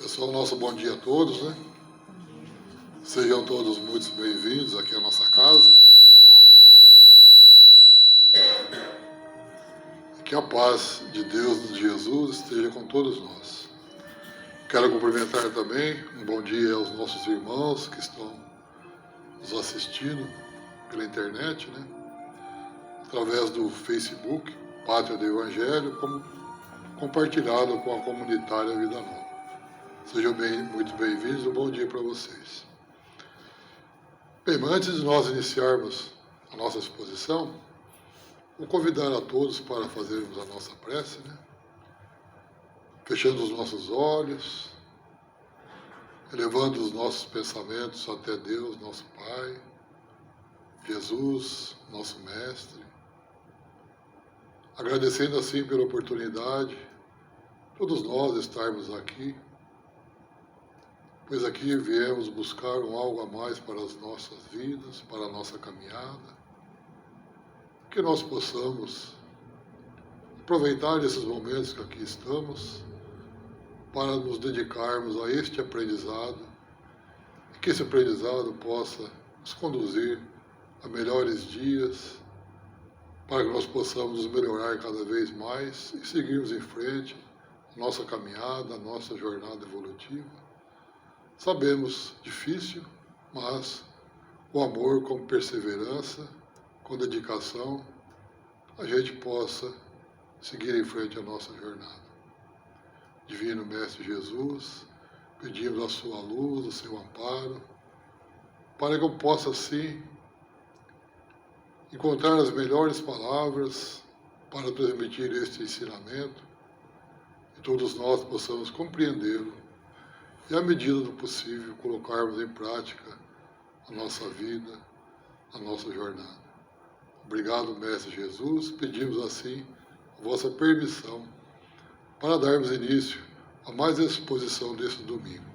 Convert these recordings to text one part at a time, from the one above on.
Pessoal, nosso bom dia a todos, né? Sejam todos muito bem-vindos aqui à nossa casa. E que a paz de Deus, de Jesus, esteja com todos nós. Quero cumprimentar também um bom dia aos nossos irmãos que estão nos assistindo pela internet, né? Através do Facebook, Pátria do Evangelho, como compartilhado com a comunitária Vida Nova. Sejam muito bem-vindos, um bom dia para vocês. Bem, mas antes de nós iniciarmos a nossa exposição, vou convidar a todos para fazermos a nossa prece, né? Fechando os nossos olhos, elevando os nossos pensamentos até Deus, nosso Pai, Jesus, nosso Mestre, agradecendo assim pela oportunidade, todos nós estarmos aqui, pois aqui viemos buscar algo a mais para as nossas vidas, para a nossa caminhada, que nós possamos aproveitar esses momentos que aqui estamos para nos dedicarmos a este aprendizado e que esse aprendizado possa nos conduzir a melhores dias, para que nós possamos nos melhorar cada vez mais e seguirmos em frente a nossa caminhada, a nossa jornada evolutiva. Sabemos, difícil, mas com amor, com perseverança, com dedicação, a gente possa seguir em frente a nossa jornada. Divino Mestre Jesus, pedimos a sua luz, o seu amparo, para que eu possa, assim, encontrar as melhores palavras para transmitir este ensinamento e todos nós possamos compreendê-lo e, à medida do possível, colocarmos em prática a nossa vida, a nossa jornada. Obrigado, Mestre Jesus. Pedimos, assim, a vossa permissão para darmos início a mais essa exposição deste domingo.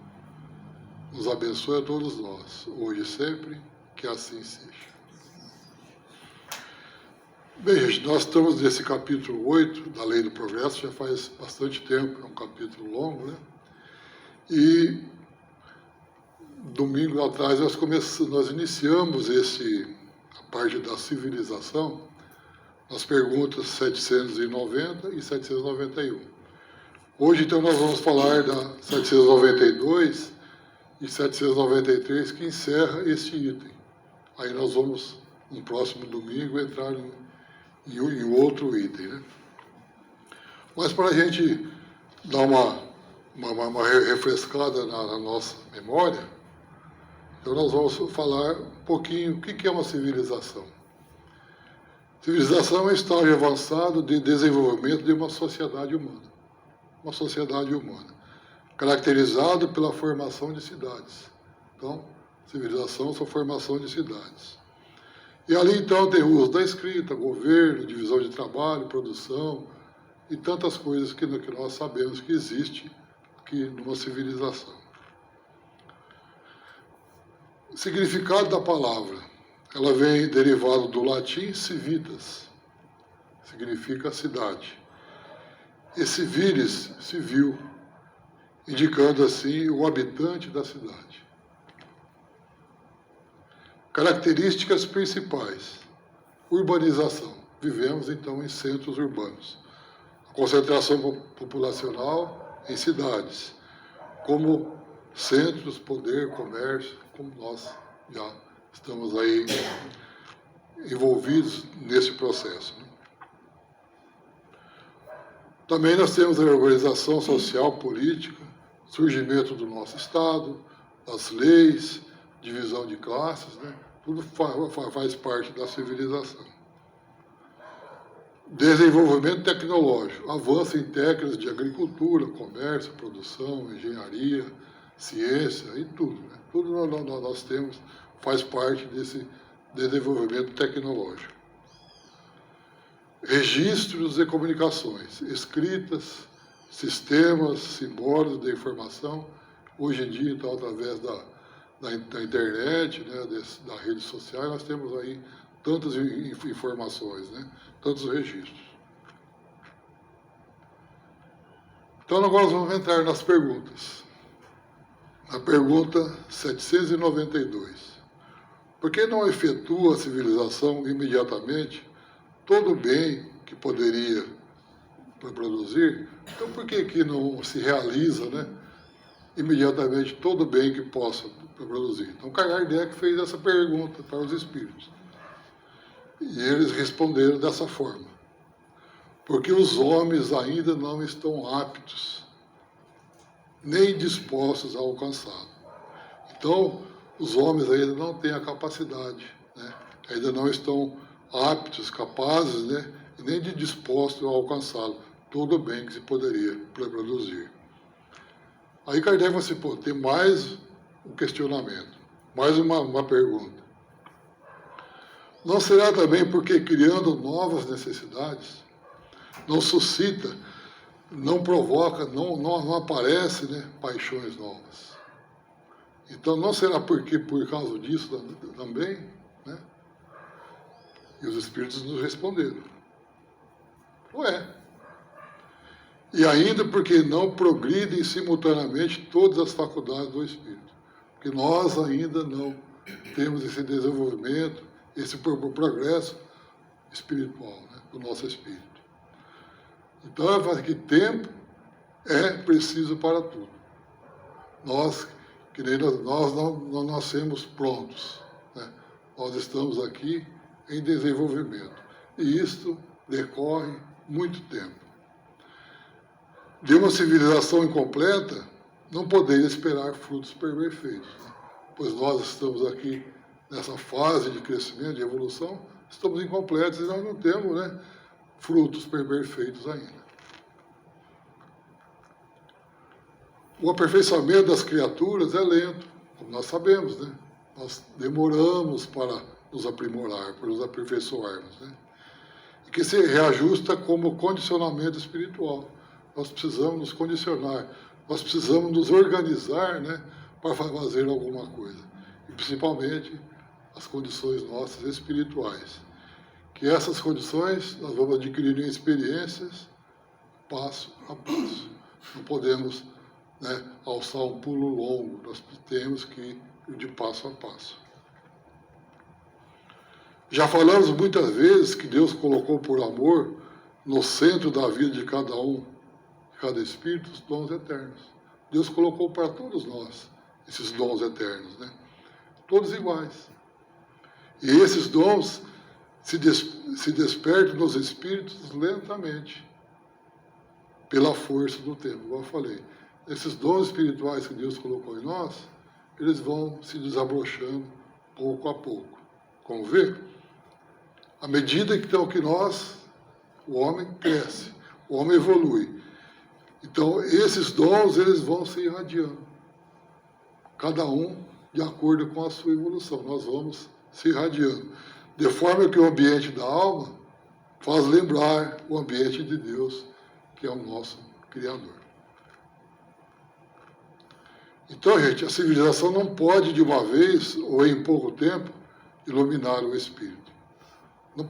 Nos abençoe a todos nós, hoje e sempre, que assim seja. Bem, gente, nós estamos nesse capítulo 8 da Lei do Progresso, já faz bastante tempo, é um capítulo longo, né? E domingo atrás nós iniciamos a parte da civilização, nas perguntas 790 e 791. Hoje, então, nós vamos falar da 792 e 793, que encerra este item. Aí nós vamos, no próximo domingo, entrar em outro item, né? Mas para a gente dar uma refrescada na nossa memória, então nós vamos falar um pouquinho o que é uma civilização. Civilização é um estágio avançado de desenvolvimento de uma sociedade humana. Uma sociedade humana, caracterizado pela formação de cidades. Então, civilização são formação de cidades. E ali, então, tem o uso da escrita, governo, divisão de trabalho, produção e tantas coisas que nós sabemos que existe aqui numa civilização. O significado da palavra, ela vem derivado do latim civitas, significa cidade. E civilis, civil, indicando assim o habitante da cidade. Características principais. Urbanização. Vivemos então em centros urbanos. A concentração populacional em cidades, como centros, poder, comércio, como nós já estamos aí envolvidos nesse processo, né? Também nós temos a organização social, política, surgimento do nosso Estado, as leis, divisão de classes, né? Tudo faz parte da civilização. Desenvolvimento tecnológico, avanço em técnicas de agricultura, comércio, produção, engenharia, ciência e tudo, né? Tudo nós temos, faz parte desse desenvolvimento tecnológico. Registros e comunicações, escritas, sistemas, simbólicos de informação, hoje em dia, então, através da internet, né, da rede social, nós temos aí tantas informações, né, tantos registros. Então, agora nós vamos entrar nas perguntas. A pergunta 792. Por que não efetua a civilização imediatamente todo o bem que poderia produzir? Então, por que não se realiza, né, imediatamente todo o bem que possa produzir? Então, Kardec fez essa pergunta para os espíritos. E eles responderam dessa forma. Porque os homens ainda não estão aptos, nem dispostos a alcançá-lo. Então, os homens ainda não têm a capacidade, né? Ainda não estão aptos, capazes, né? Nem de dispostos a alcançá-lo, todo o bem que se poderia produzir. Aí Kardec vai se pôr, tem mais um questionamento, mais uma pergunta. Não será também porque criando novas necessidades, não suscita, não provoca, não aparece, né, paixões novas? Então, não será porque por causa disso também, né? E os espíritos nos responderam. Ué. E ainda porque não progridem simultaneamente todas as faculdades do espírito. Porque nós ainda não temos esse desenvolvimento, esse progresso espiritual, né, do nosso espírito. Então, eu falo que tempo é preciso para tudo. Nós não nascemos prontos, né? Nós estamos aqui em desenvolvimento. E isto decorre muito tempo. De uma civilização incompleta, não poderia esperar frutos perfeitos, né? Pois nós estamos aqui nessa fase de crescimento, de evolução, estamos incompletos e nós não temos, né, frutos perfeitos ainda. O aperfeiçoamento das criaturas é lento, como nós sabemos, né? Nós demoramos para nos aprimorar, para nos aperfeiçoarmos, né? E que se reajusta como condicionamento espiritual. Nós precisamos nos condicionar, nós precisamos nos organizar, né, para fazer alguma coisa. E principalmente as condições nossas espirituais. Que essas condições nós vamos adquirindo em experiências, passo a passo. Não podemos, né, alçar um pulo longo, nós temos que ir de passo a passo. Já falamos muitas vezes que Deus colocou por amor no centro da vida de cada um, de cada espírito, os dons eternos. Deus colocou para todos nós esses dons eternos, né? Todos iguais. E esses dons se despertam nos espíritos lentamente, pela força do tempo, como eu falei. Esses dons espirituais que Deus colocou em nós, eles vão se desabrochando pouco a pouco. Como vê? À medida que nós, o homem cresce, o homem evolui. Então, esses dons, eles vão se irradiando. Cada um de acordo com a sua evolução. Nós vamos se irradiando. De forma que o ambiente da alma faz lembrar o ambiente de Deus, que é o nosso Criador. Então, gente, a civilização não pode, de uma vez, ou em pouco tempo, iluminar o espírito. Não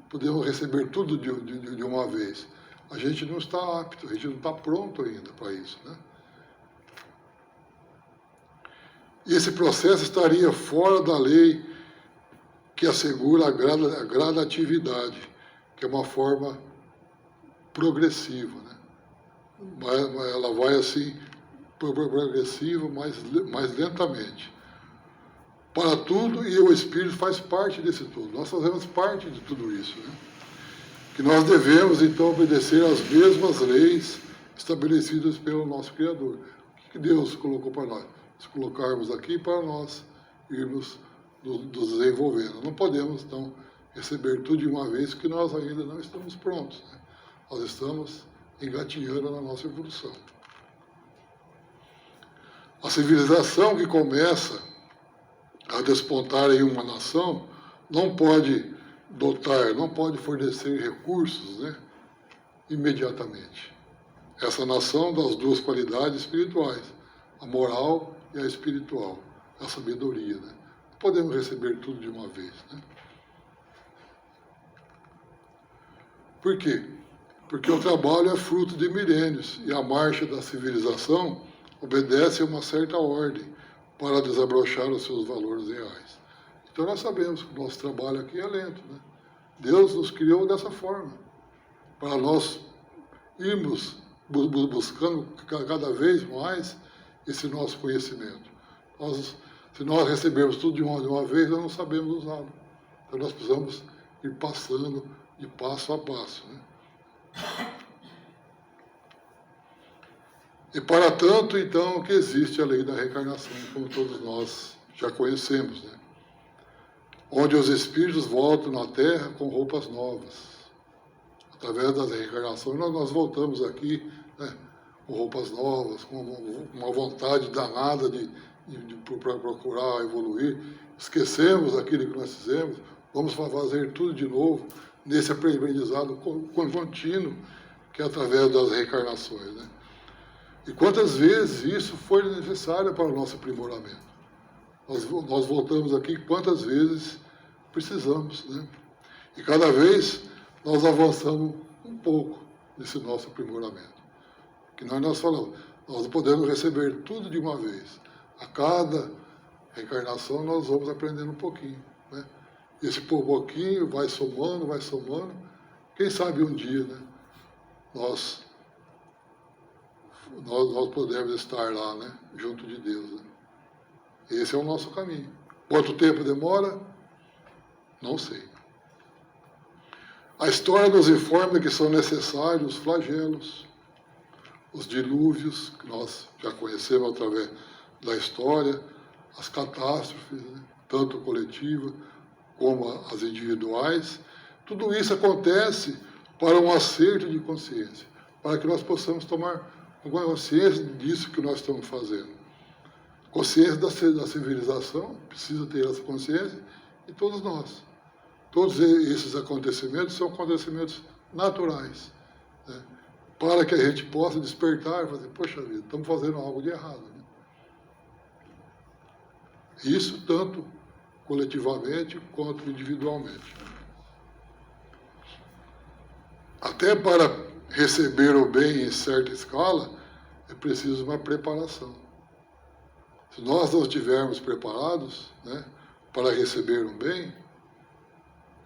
podemos receber tudo de uma vez. A gente não está apto, a gente não está pronto ainda para isso, né? E esse processo estaria fora da lei que assegura a gradatividade, que é uma forma progressiva, né? Ela vai assim, progressiva, mais lentamente. Para tudo, e o Espírito faz parte desse tudo. Nós fazemos parte de tudo isso, né? Que nós devemos, então, obedecer às mesmas leis estabelecidas pelo nosso Criador. O que Deus colocou para nós? Se colocarmos aqui para nós irmos nos desenvolvendo. Não podemos, então, receber tudo de uma vez, porque nós ainda não estamos prontos, né? Nós estamos engatinhando na nossa evolução. A civilização que começa a despontar em uma nação não pode dotar, não pode fornecer recursos, né, imediatamente. Essa nação das duas qualidades espirituais, a moral e a espiritual, a sabedoria, né? Não podemos receber tudo de uma vez, né? Por quê? Porque o trabalho é fruto de milênios e a marcha da civilização obedecem a uma certa ordem para desabrochar os seus valores reais. Então nós sabemos que o nosso trabalho aqui é lento, né? Deus nos criou dessa forma, para nós irmos buscando cada vez mais esse nosso conhecimento. Se nós recebermos tudo de uma vez, nós não sabemos usá-lo. Então nós precisamos ir passando de passo a passo, né? E para tanto, então, que existe a lei da reencarnação, como todos nós já conhecemos, né? Onde os espíritos voltam na Terra com roupas novas. Através das reencarnações, nós voltamos aqui, né, com roupas novas, com uma vontade danada de procurar evoluir. Esquecemos aquilo que nós fizemos, vamos fazer tudo de novo, nesse aprendizado contínuo, que é através das reencarnações, né? E quantas vezes isso foi necessário para o nosso aprimoramento? Nós voltamos aqui quantas vezes precisamos, né? E cada vez nós avançamos um pouco nesse nosso aprimoramento. Que nós falamos, nós não podemos receber tudo de uma vez. A cada reencarnação nós vamos aprendendo um pouquinho, né? Esse pouquinho vai somando. Quem sabe um dia, né, nós podemos estar lá, né, junto de Deus, né? Esse é o nosso caminho. Quanto tempo demora? Não sei. A história nos informa que são necessários os flagelos, os dilúvios, que nós já conhecemos através da história, as catástrofes, né, tanto coletivas como as individuais. Tudo isso acontece para um acerto de consciência, para que nós possamos tomar consciência disso que nós estamos fazendo. Consciência da civilização, precisa ter essa consciência, e todos nós. Todos esses acontecimentos são acontecimentos naturais, né? Para que a gente possa despertar e fazer, poxa vida, estamos fazendo algo de errado, né? Isso tanto coletivamente quanto individualmente. Até para receber o bem em certa escala, é preciso uma preparação. Se nós não estivermos preparados, né, para receber um bem,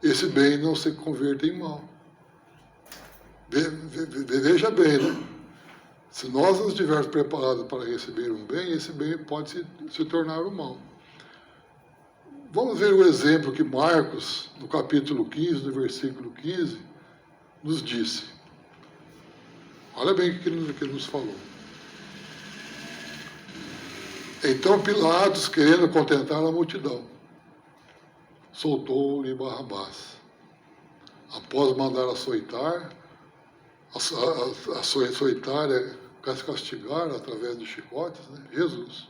esse bem não se converte em mal. Veja bem, né? Se nós não estivermos preparados para receber um bem, esse bem pode se tornar um mal. Vamos ver o exemplo que Marcos, no capítulo 15, no versículo 15, nos disse. Olha bem o que ele nos falou. Então Pilatos, querendo contentar a multidão, soltou-lhe Barrabás. Após mandar açoitar, açoitar é castigar através de chicotes, né? Jesus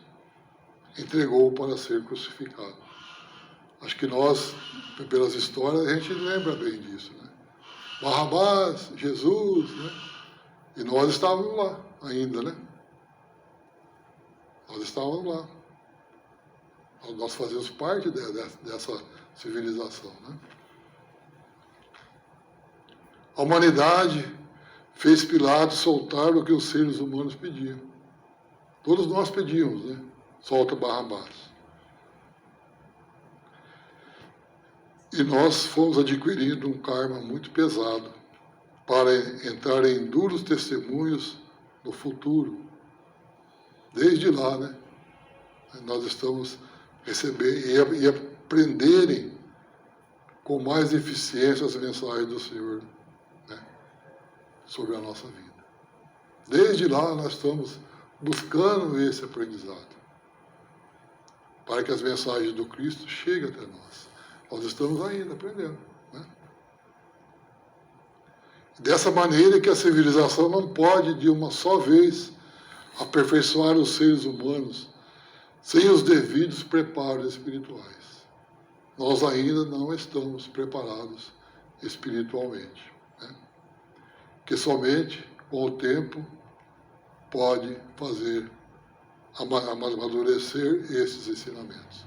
entregou-o para ser crucificado. Acho que nós, pelas histórias, a gente lembra bem disso, né? Barrabás, Jesus, né? E nós estávamos lá ainda, né? Nós estávamos lá. Nós fazemos parte dessa civilização, né? A humanidade fez Pilatos soltar o que os seres humanos pediam. Todos nós pedíamos, né? Solta Barrabás. E nós fomos adquirindo um karma muito pesado para entrar em duros testemunhos no futuro. Desde lá, né? Nós estamos recebendo e aprenderem com mais eficiência as mensagens do Senhor, né, sobre a nossa vida. Desde lá nós estamos buscando esse aprendizado, para que as mensagens do Cristo cheguem até nós. Nós estamos ainda aprendendo, né? Dessa maneira que a civilização não pode, de uma só vez, aperfeiçoar os seres humanos sem os devidos preparos espirituais. Nós ainda não estamos preparados espiritualmente, né? Que somente com o tempo pode fazer amadurecer esses ensinamentos.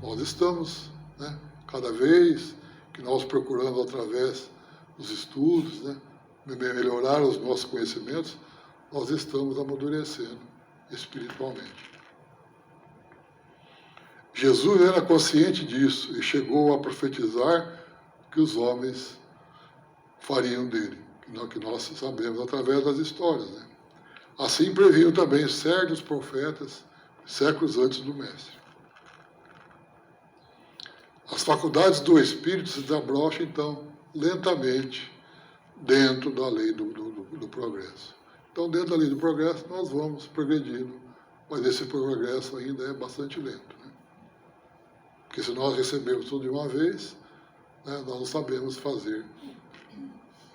Nós estamos, né, cada vez que nós procuramos através dos estudos, né, melhorar os nossos conhecimentos, nós estamos amadurecendo espiritualmente. Jesus era consciente disso e chegou a profetizar que os homens fariam dele, que nós sabemos através das histórias, né? Assim previam também certos profetas séculos antes do Mestre. As faculdades do Espírito se desabrocham, então, lentamente, dentro da lei do progresso. Então, dentro da lei do progresso, nós vamos progredindo, mas esse progresso ainda é bastante lento, né? Porque se nós recebemos tudo de uma vez, né, nós não sabemos fazer,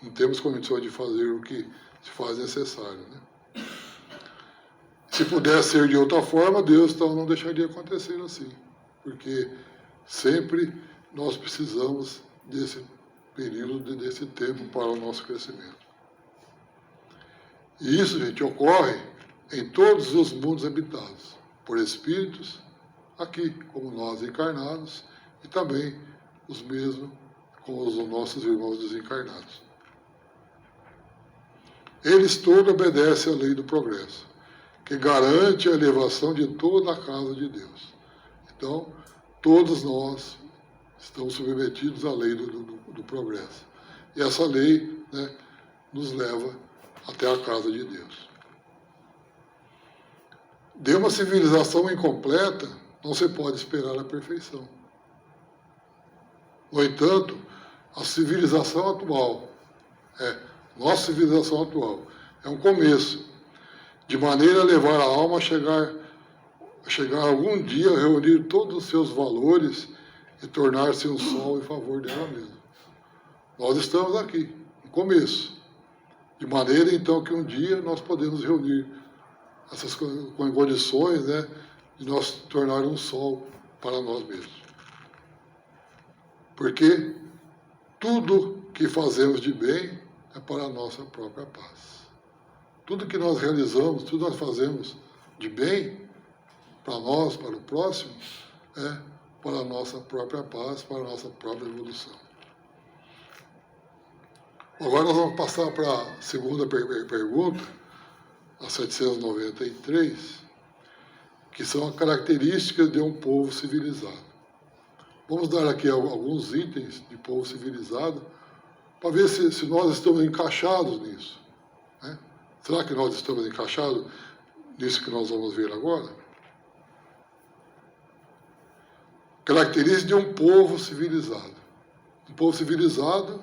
não temos condições de fazer o que se faz necessário, né? Se pudesse ser de outra forma, Deus então não deixaria acontecer assim, porque sempre nós precisamos desse período, desse tempo para o nosso crescimento. E isso, gente, ocorre em todos os mundos habitados, por espíritos, aqui, como nós encarnados, e também os mesmos com os nossos irmãos desencarnados. Eles todos obedecem à lei do progresso, que garante a elevação de toda a casa de Deus. Então, todos nós estamos submetidos à lei do progresso. E essa lei, né, nos leva até a casa de Deus. De uma civilização incompleta, não se pode esperar a perfeição. No entanto, a civilização atual, nossa civilização atual, é um começo, de maneira a levar a alma a chegar algum dia a reunir todos os seus valores e tornar-se um sol em favor dela mesma. Nós estamos aqui, no começo, de maneira então que um dia nós podemos reunir essas condições, né, de nós tornar um sol para nós mesmos. Porque tudo que fazemos de bem é para a nossa própria paz. Tudo que nós realizamos, tudo que nós fazemos de bem, para nós, para o próximo, é para a nossa própria paz, para a nossa própria evolução. Agora nós vamos passar para a segunda pergunta, a 793, que são as características de um povo civilizado. Vamos dar aqui alguns itens de povo civilizado, para ver se nós estamos encaixados nisso, né? Será que nós estamos encaixados nisso que nós vamos ver agora? Característica de um povo civilizado. Um povo civilizado,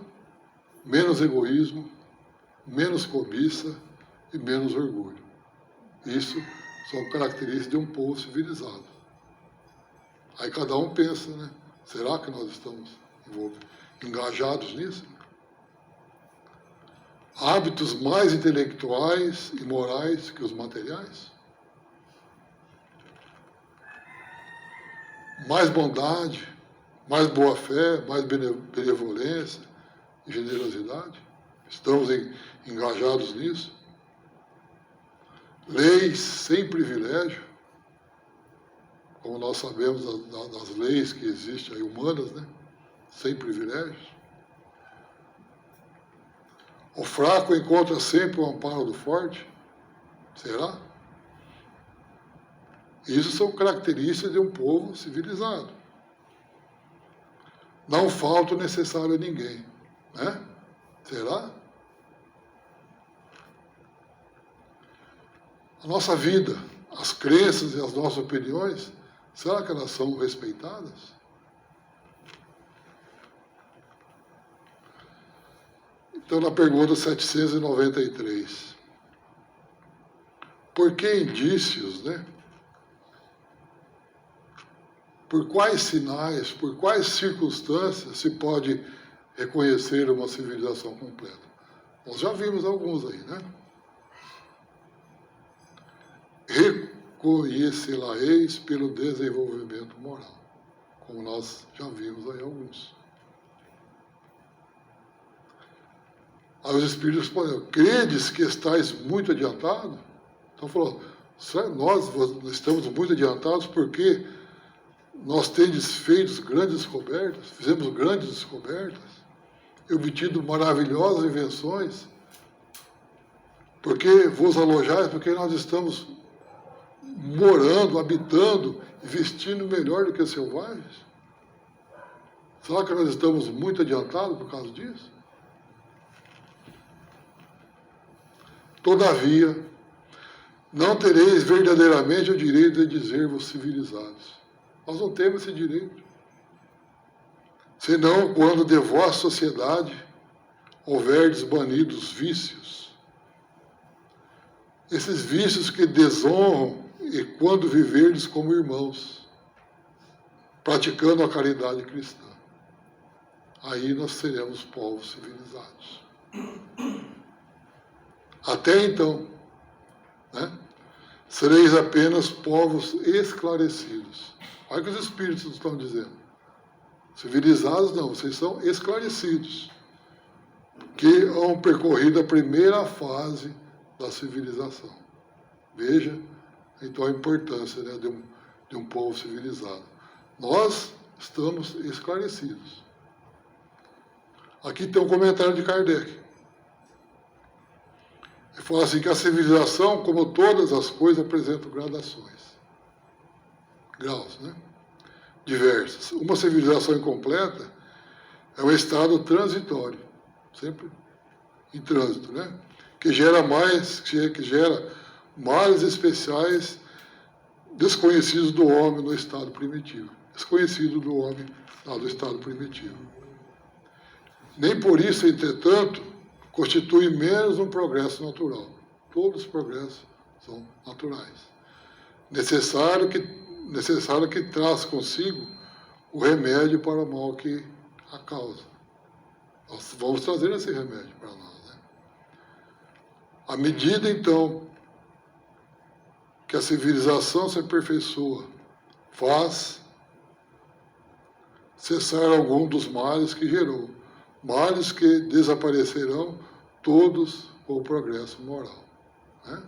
menos egoísmo, menos cobiça e menos orgulho. Isso são características de um povo civilizado. Aí cada um pensa, né? Será que nós estamos engajados nisso? Hábitos mais intelectuais e morais que os materiais? Mais bondade, mais boa-fé, mais benevolência e generosidade? Estamos engajados nisso? Leis sem privilégio, como nós sabemos das leis que existem aí, humanas, né? Sem privilégios. O fraco encontra sempre o amparo do forte? Será? Isso são características de um povo civilizado. Não falta o necessário a ninguém, né? Será? A nossa vida, as crenças e as nossas opiniões, será que elas são respeitadas? Então, na pergunta 793, por que indícios, né? Por quais sinais, por quais circunstâncias se pode reconhecer uma civilização completa? Nós já vimos alguns aí, né? Reconhecê-la-eis pelo desenvolvimento moral, como nós já vimos aí alguns. Aí os espíritos responderam, credes que estáis muito adiantados? Então falou, nós estamos muito adiantados porque nós temos feito grandes descobertas, fizemos grandes descobertas, e obtido maravilhosas invenções, porque vos alojais, porque nós estamos morando, habitando e vestindo melhor do que os selvagens? Será que nós estamos muito adiantados por causa disso? Todavia, não tereis verdadeiramente o direito de dizer-vos civilizados. Nós não temos esse direito. Senão quando de vossa sociedade houverdes banidos vícios. Esses vícios que desonram e quando viverdes como irmãos, praticando a caridade cristã. Aí nós seremos povos civilizados. Até então, né, sereis apenas povos esclarecidos. Olha o que os Espíritos estão dizendo. Civilizados não, vocês são esclarecidos, que hão percorrido a primeira fase da civilização. Veja, então, a importância, né, de um povo civilizado. Nós estamos esclarecidos. Aqui tem um comentário de Kardec. Ele fala assim que a civilização, como todas as coisas, apresenta gradações. Graus, né? Diversas. Uma civilização incompleta é um estado transitório, sempre em trânsito, né? Que gera males especiais desconhecidos do homem no estado primitivo. Desconhecido do homem lá do estado primitivo. Nem por isso, entretanto, constitui menos um progresso natural. Todos os progressos são naturais. Necessário que traz consigo o remédio para o mal que a causa. Nós vamos trazer esse remédio para nós. Né? À medida, então, que a civilização se aperfeiçoa, faz cessar algum dos males que gerou. Males que desaparecerão todos com o progresso moral. Né?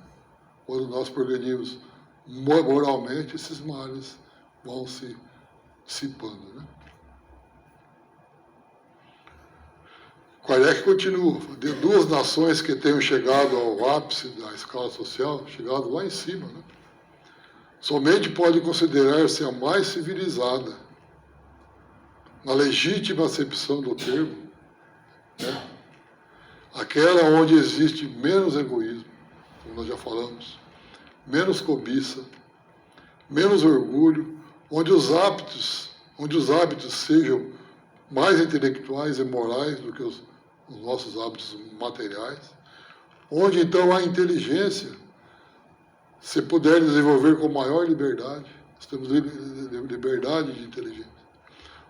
Quando nós progredimos moralmente, esses males vão se dissipando. Né? Kardec continua, de duas nações que tenham chegado ao ápice da escala social, chegado lá em cima, né? Somente pode considerar-se a mais civilizada, na legítima acepção do termo, né? Aquela onde existe menos egoísmo, como nós já falamos, menos cobiça, menos orgulho, onde os hábitos sejam mais intelectuais e morais do que os nossos hábitos materiais, onde então a inteligência se puder desenvolver com maior liberdade, nós temos liberdade de inteligência,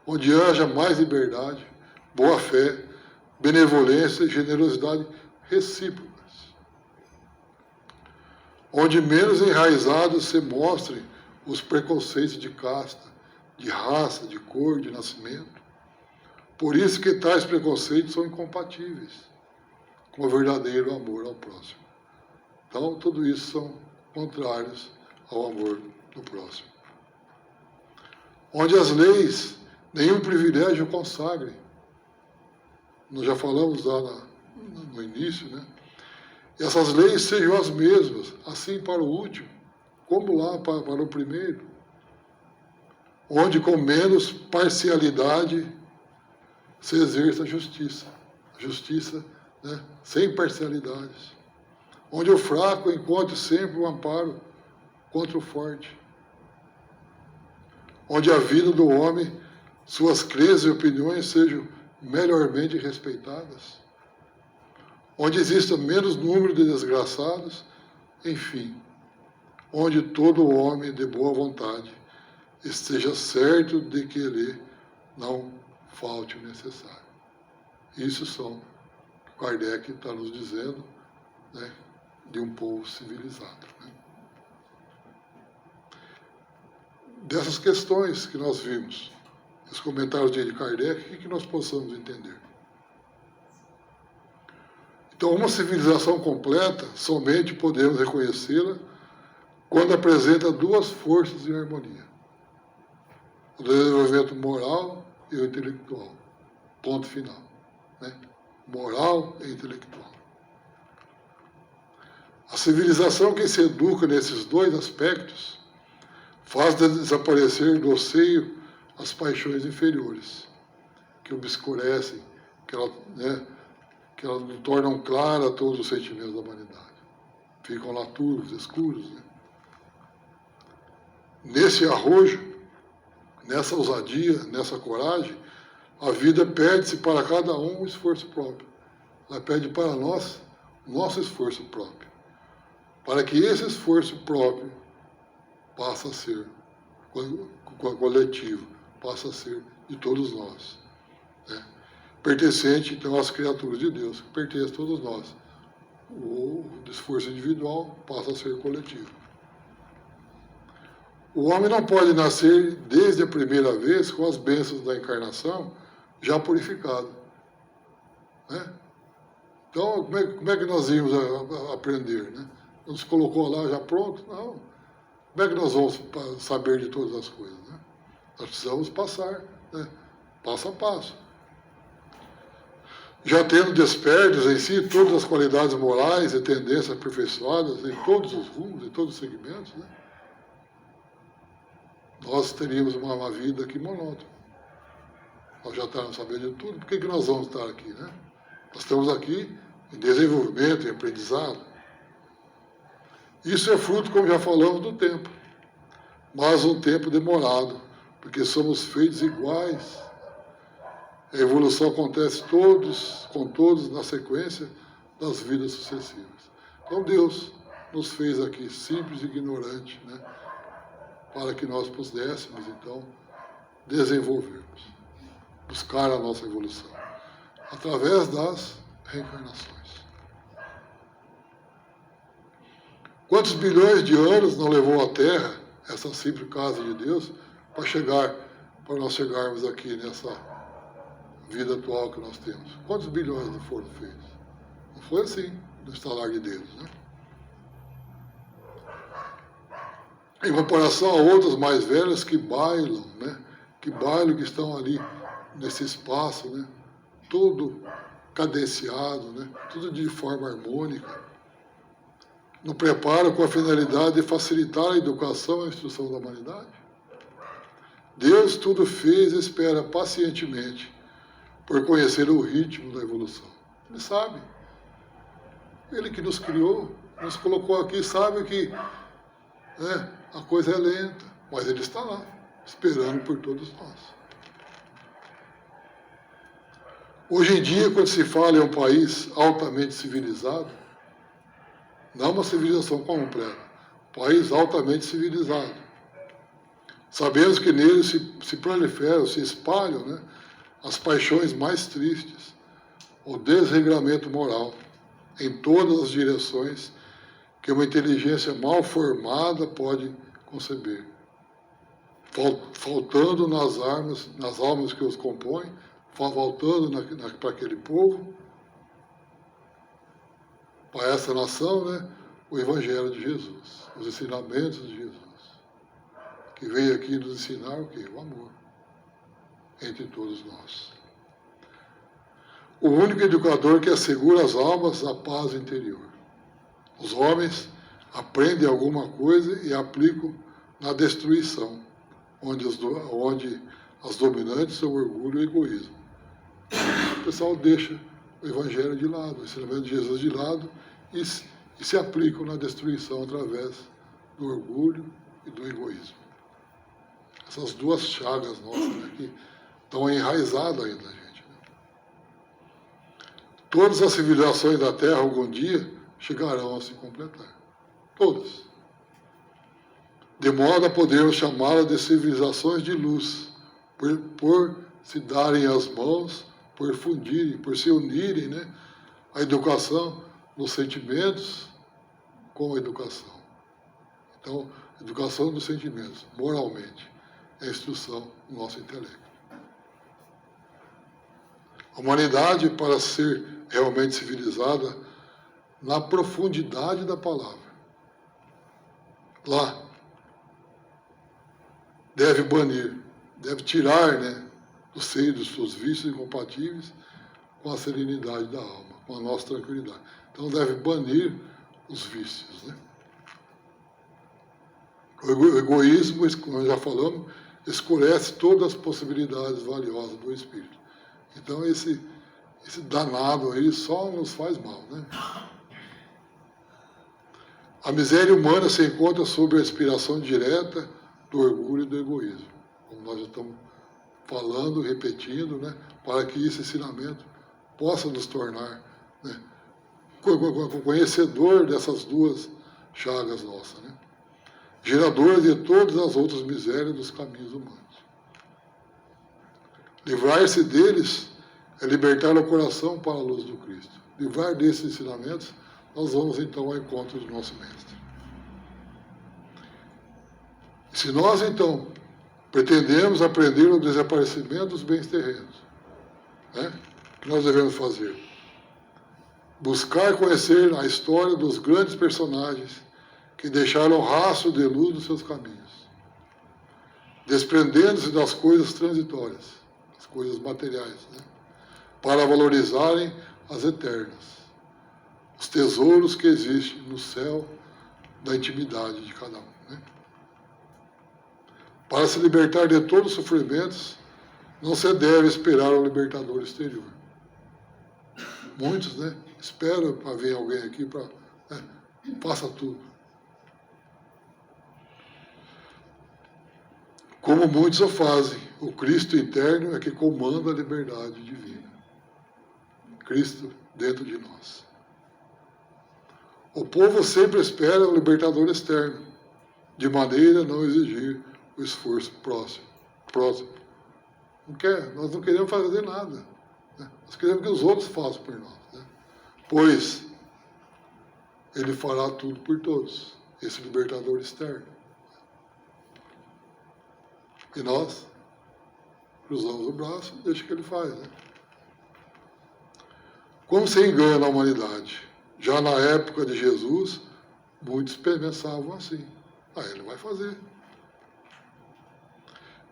onde haja mais liberdade, boa-fé, benevolência e generosidade recíprocas, onde menos enraizados se mostrem os preconceitos de casta, de raça, de cor, de nascimento. Por isso que tais preconceitos são incompatíveis com o verdadeiro amor ao próximo. Então, tudo isso são contrários ao amor do próximo. Onde as leis nenhum privilégio consagrem. Nós já falamos lá no início, né? E essas leis sejam as mesmas, assim para o último, como lá para o primeiro. Onde com menos parcialidade se exerça a justiça. A justiça, né, sem parcialidades. Onde o fraco encontre sempre um amparo contra o forte. Onde a vida do homem, suas crenças e opiniões sejam melhormente respeitadas. Onde exista menos número de desgraçados, enfim. Onde todo homem de boa vontade esteja certo de que lhe não falte o necessário. Isso são, Kardec está nos dizendo, né, de um povo civilizado. Né? Dessas questões que nós vimos, os comentários de Kardec, o que nós possamos entender? Então, uma civilização completa, somente podemos reconhecê-la quando apresenta duas forças em harmonia. O desenvolvimento moral e o intelectual. Ponto final. Né? Moral e intelectual. A civilização que se educa nesses dois aspectos faz desaparecer do seio as paixões inferiores, que obscurecem, que elas não tornam clara todos os sentimentos da humanidade. Ficam lá turvos, escuros. Né? Nesse arrojo, nessa ousadia, nessa coragem, a vida pede-se para cada um esforço próprio. Ela pede para nós nosso esforço próprio. Para que esse esforço próprio passe a ser coletivo, passe a ser de todos nós. Né? Pertencente, então, às criaturas de Deus, que pertence a todos nós. O esforço individual passa a ser coletivo. O homem não pode nascer desde a primeira vez com as bênçãos da encarnação já purificado. Né? Então, como é que nós íamos aprender? Né? Nos colocou lá já pronto? Não. Como é que nós vamos saber de todas as coisas? Né? Nós precisamos passar, né? Passo a passo. Já tendo despertos em si todas as qualidades morais e tendências aperfeiçoadas em todos os rumos, em todos os segmentos, né? Nós teríamos uma vida aqui monótona. Nós já estamos sabendo de tudo, por que nós vamos estar aqui, né? Nós estamos aqui em desenvolvimento, em aprendizado. Isso é fruto, como já falamos, do tempo, mas um tempo demorado, porque somos feitos iguais. A evolução acontece com todos na sequência das vidas sucessivas. Então Deus nos fez aqui simples e ignorantes, né? Para que nós pudéssemos, então, desenvolvermos, buscar a nossa evolução, através das reencarnações. Quantos bilhões de anos não levou a Terra, essa simples casa de Deus, para nós chegarmos aqui nessa vida atual que nós temos? Quantos bilhões não foram feitos? Não foi assim, no estalar de dedos, né? Em comparação a outras mais velhas que bailam, né? Que estão ali nesse espaço, né? Tudo cadenciado, né? Tudo de forma harmônica. No preparo com a finalidade de facilitar a educação e a instrução da humanidade. Deus tudo fez e espera pacientemente por conhecer o ritmo da evolução. Ele sabe. Ele que nos criou, nos colocou aqui, sabe que a coisa é lenta, mas Ele está lá, esperando por todos nós. Hoje em dia, quando se fala em um país altamente civilizado, não uma civilização completa, um país altamente civilizado. Sabemos que nele se proliferam, se espalham, né, as paixões mais tristes, o desregramento moral, em todas as direções que uma inteligência mal formada pode conceber. Faltando nas almas que os compõem, faltando para aquele povo, para essa nação, né, o Evangelho de Jesus, os ensinamentos de Jesus, que veio aqui nos ensinar o quê? O amor entre todos nós. O único educador que assegura às almas a paz interior. Os homens aprendem alguma coisa e aplicam na destruição, onde as dominantes são orgulho e egoísmo. O pessoal deixa o Evangelho de lado, o ensinamento de Jesus de lado, e se aplicam na destruição através do orgulho e do egoísmo. Essas duas chagas nossas, né, que estão enraizadas ainda, gente. Né? Todas as civilizações da Terra, algum dia, chegarão a se completar. Todas. De modo a podermos chamá-las de civilizações de luz, por se darem as mãos, por fundirem, por se unirem, né, a educação nos sentimentos com a educação. Então, educação dos sentimentos, moralmente, é a instrução do nosso intelecto. A humanidade, para ser realmente civilizada, na profundidade da palavra, lá, deve banir, deve tirar, né, do seio dos seus vícios incompatíveis com a serenidade da alma, com a nossa tranquilidade. Então deve banir os vícios, né? O egoísmo, como já falamos, escurece todas as possibilidades valiosas do espírito. Então esse danado aí só nos faz mal, né? A miséria humana se encontra sob a inspiração direta do orgulho e do egoísmo, como nós já estamos falando, repetindo, né? Para que esse ensinamento possa nos tornar, né, conhecedor dessas duas chagas nossas, né? Geradores de todas as outras misérias dos caminhos humanos. Livrar-se deles é libertar o coração para a luz do Cristo. Livrar desses ensinamentos, nós vamos então ao encontro do nosso Mestre. Se nós então pretendemos aprender o desaparecimento dos bens terrenos, né, o que nós devemos fazer? Buscar conhecer a história dos grandes personagens que deixaram rastro de luz nos seus caminhos, desprendendo-se das coisas transitórias, as coisas materiais, né, para valorizarem as eternas, os tesouros que existem no céu da intimidade de cada um, né? Para se libertar de todos os sofrimentos, não se deve esperar o libertador exterior. Muitos, né, esperam para vir alguém aqui para, né, faça tudo. Como muitos o fazem, o Cristo interno é que comanda a liberdade divina. Cristo dentro de nós. O povo sempre espera o libertador externo, de maneira a não exigir o esforço próximo. Nós não queremos fazer nada, né? Nós queremos que os outros façam por nós, né? Pois Ele fará tudo por todos, esse libertador externo. E nós cruzamos o braço e deixa que Ele faz, né? Como se engana a humanidade? Já na época de Jesus, muitos pensavam assim: Ele vai fazer.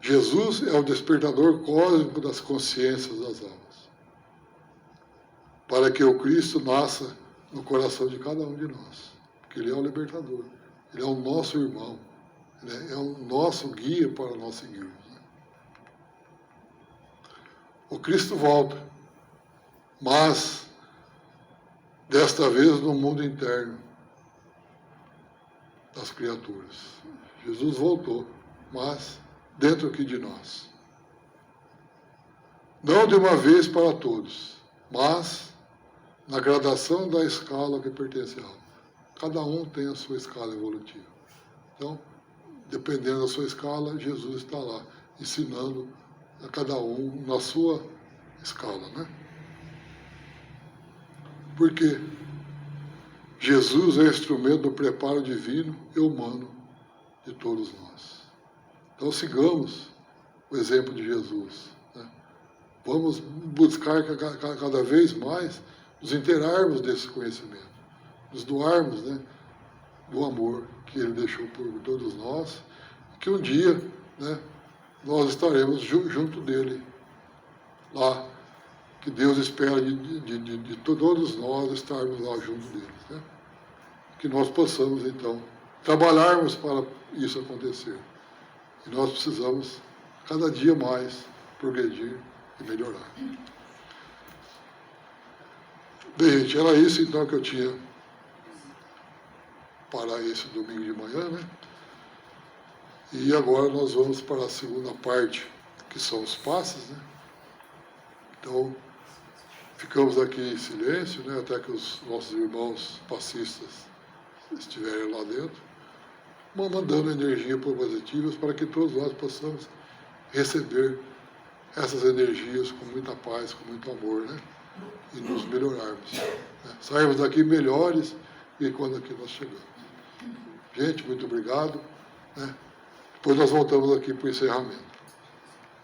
Jesus é o despertador cósmico das consciências das almas, para que o Cristo nasça no coração de cada um de nós, porque Ele é o libertador, Ele é o nosso irmão, Ele é o nosso guia para nós seguirmos, né? O Cristo volta, mas desta vez no mundo interno das criaturas. Jesus voltou, mas dentro aqui de nós. Não de uma vez para todos, mas na gradação da escala que pertence a alma. Cada um tem a sua escala evolutiva. Então, dependendo da sua escala, Jesus está lá, ensinando a cada um na sua escala, né? Porque Jesus é instrumento do preparo divino e humano de todos nós. Então sigamos o exemplo de Jesus, né? Vamos buscar cada vez mais nos inteirarmos desse conhecimento, nos doarmos, né, do amor que Ele deixou por todos nós, e que um dia, né, nós estaremos junto dEle, lá, que Deus espera de todos nós estarmos lá junto dEle, né? Que nós possamos, então, trabalharmos para isso acontecer. E nós precisamos, cada dia mais, progredir e melhorar. Bem, gente, era isso então que eu tinha para esse domingo de manhã, né? E agora nós vamos para a segunda parte, que são os passes, né? Então, ficamos aqui em silêncio, né, até que os nossos irmãos passistas estiverem lá dentro, mandando energia positivas para que todos nós possamos receber essas energias com muita paz, com muito amor, né? E nos melhorarmos, né? Sairmos daqui melhores que quando aqui nós chegamos. Gente, muito obrigado, né? Depois nós voltamos aqui para o encerramento.